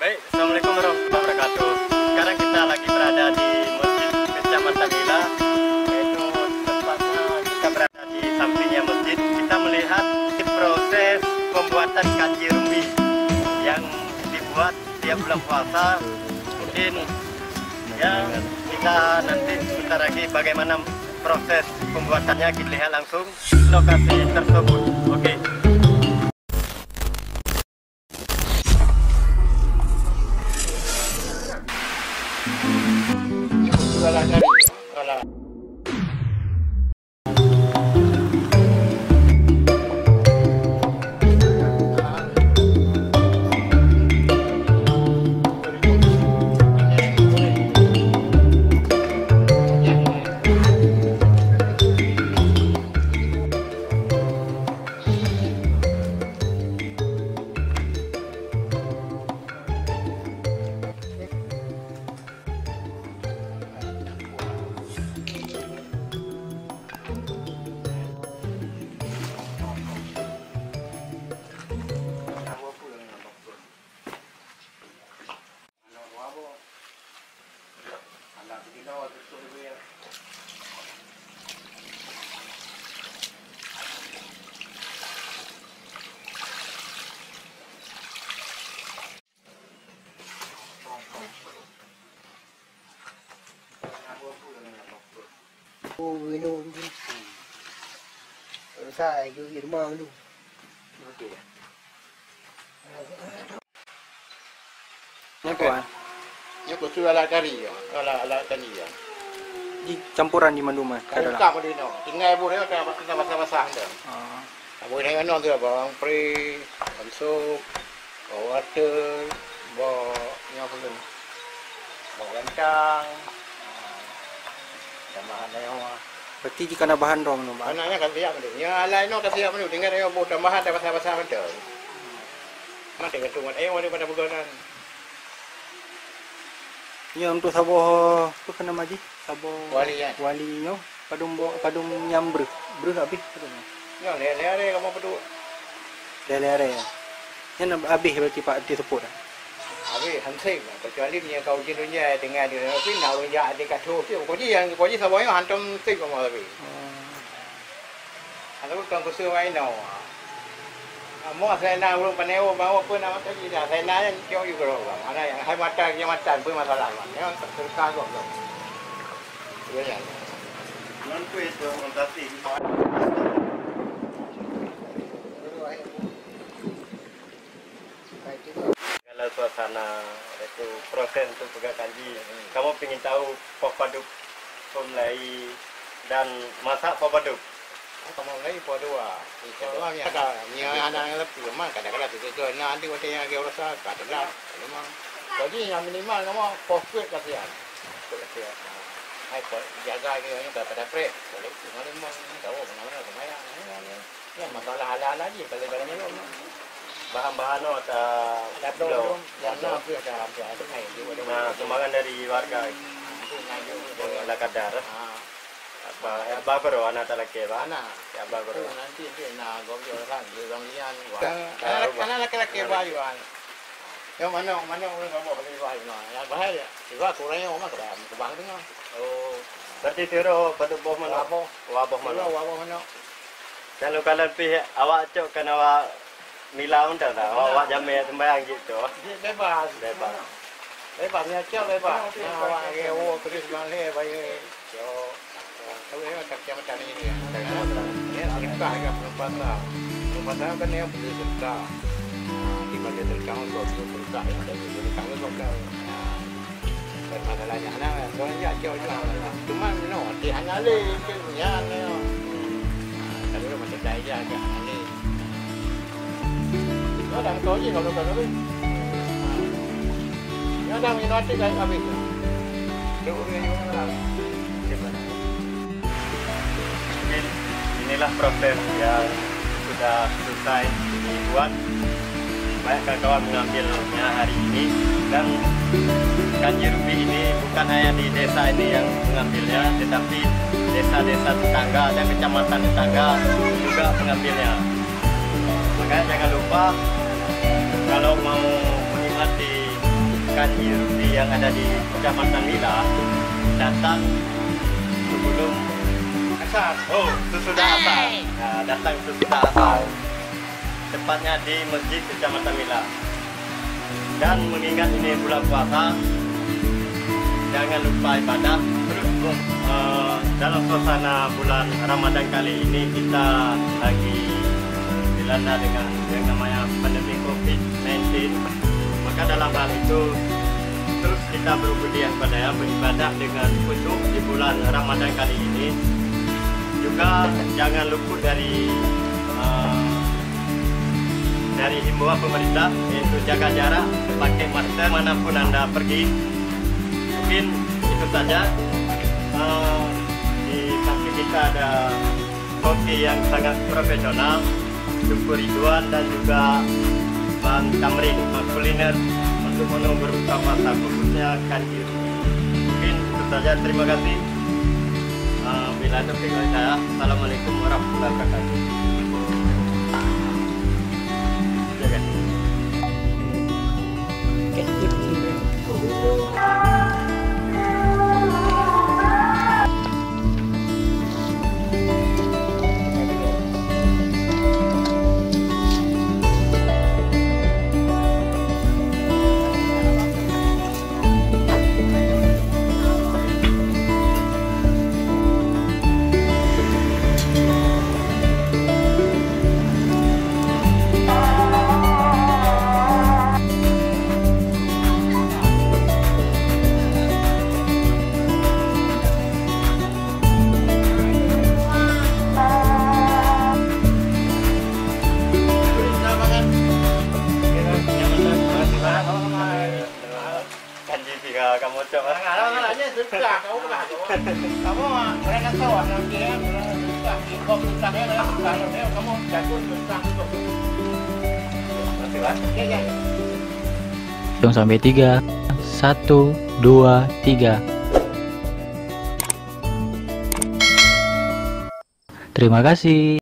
Baik, Assalamualaikum warahmatullahi wabarakatuh. Sekarang kita lagi berada di Masjid Kecamatan Ila, yaitu tepatnya kita berada di sampingnya masjid. Kita melihat proses pembuatan kanji rumbi yang dibuat tiap bulan puasa. Mungkin ya kita nanti sebentar lagi bagaimana proses pembuatannya, kita lihat langsung lokasi tersebut. Oke. Minum dulu. Saya di rumah dulu. Ini khusus ala kari ya, ala tani ya. Di campuran di Manduma. Kalau kamu di no, tinggal ibu dia kita masak-masak dah. Kamu ini kan nanti bawang pre, sup, bawang water, bawang apa lagi? Bawang kencang, tambahan yang Berarti di kana bahan rom no. anaknya kan siap tu. Ya lain no kan siap tu. Tinggal dia buat tambahan dah masak-masak dah. Mati ketungan mana pada beganan. Ya untuk sabo tu kana maji sabo Walian. walinya padung nyambru brus habis Ya lele kamu berdua. lele ya nak habis berarti Pak disebut Habis hansing kecuali punya kau jenuhnya dengan dia tapi nak ya ada kat tu kau je sabanya hantam sing kamu tapi. Ada bukan kursus lain no. Mau saya nak belum paneo bawa pun nama tadi dah. Saya nak yang jauh juga orang. Ada yang hai mata pun masalah kan. Yang terkah kok. Ya. Non kuis dong ontasi. Kalau suasana itu proses untuk pegang kanji, kamu ingin tahu papaduk pemulai dan masak papaduk. Kamu lagi dua. Kalau yang ada ni anak yang lebih memang kadang-kadang tu nanti waktu yang dia rasa kadang-kadang memang. Jadi yang minimal kamu fokus kasihan. Kasihan. Hai jaga dia yang pada prep. Kalau memang tahu mana mana ya masalah halal lagi kalau ni Bahan-bahan atau belum. Nah, sumbangan dari warga. Ala kadar. Apa bro anak talake ba? Ya bro. Nanti dia nak gobi orang di Ramian. Karena laki-laki bayu kan. Yang mana orang bawa beli bayu nah. Yang bahaya. Juga kurangnya orang kadang kubang tengah. Oh, berarti tiro pada bawah mana? Wabah mana? Wabah mana? Kalau kalian pihak awak cok kan awak milaun dah tak? Awak jamnya sembahyang gitu. Bebas. Bebasnya cok bebas. Awak kewo terus malih bayu. Kalau yang macam ini ya, kita agak perempatan kan yang boleh serta. Di mana terkau untuk serta yang ada di terkau lokal. Masalahnya anak, soalnya jauh. Cuma no, di hanya le, punya no. Kalau macam saya agak le. Ada kau je kalau ni. Ada minat kan habis. Inilah proses yang sudah selesai dibuat. Banyak kawan-kawan mengambilnya hari ini dan kanji rumbi ini bukan hanya di desa ini yang mengambilnya, tetapi desa-desa tetangga dan kecamatan tetangga juga mengambilnya. Makanya jangan lupa kalau mau menikmati Kanjirudi yang ada di Kecamatan Mila datang sebelum Asal. oh sesudah asar. Nah, datang sesudah asar, tepatnya di Masjid Kecamatan Mila. Dan mengingat ini bulan puasa, jangan lupa ibadah. Berhubung dalam suasana bulan Ramadan kali ini kita lagi dilanda dengan yang namanya pandemi COVID-19, maka dalam hal itu terus kita berubudiah kepada beribadah dengan khusyuk di bulan Ramadan kali ini. Juga jangan luput dari himbauan pemerintah, yaitu jaga jarak, pakai masker manapun Anda pergi. Mungkin itu saja. Di samping kita ada koki yang sangat profesional, Syukur Ridwan, dan juga Bang Tamrin, kuliner untuk menu berbuka puasa khususnya Kanjirudi. Mungkin itu saja, terima kasih. Bila ada pilihan saya, Assalamualaikum warahmatullahi wabarakatuh. Jaga. Kamu coba Anak-anaknya susah, kamu lah. Kamu mereka tahu anak dia susah. Kok susahnya lah, susahnya kamu jatuh susah juga. masih lah. Ya. Hitung sampai 3. 1, 2, 3. Terima kasih.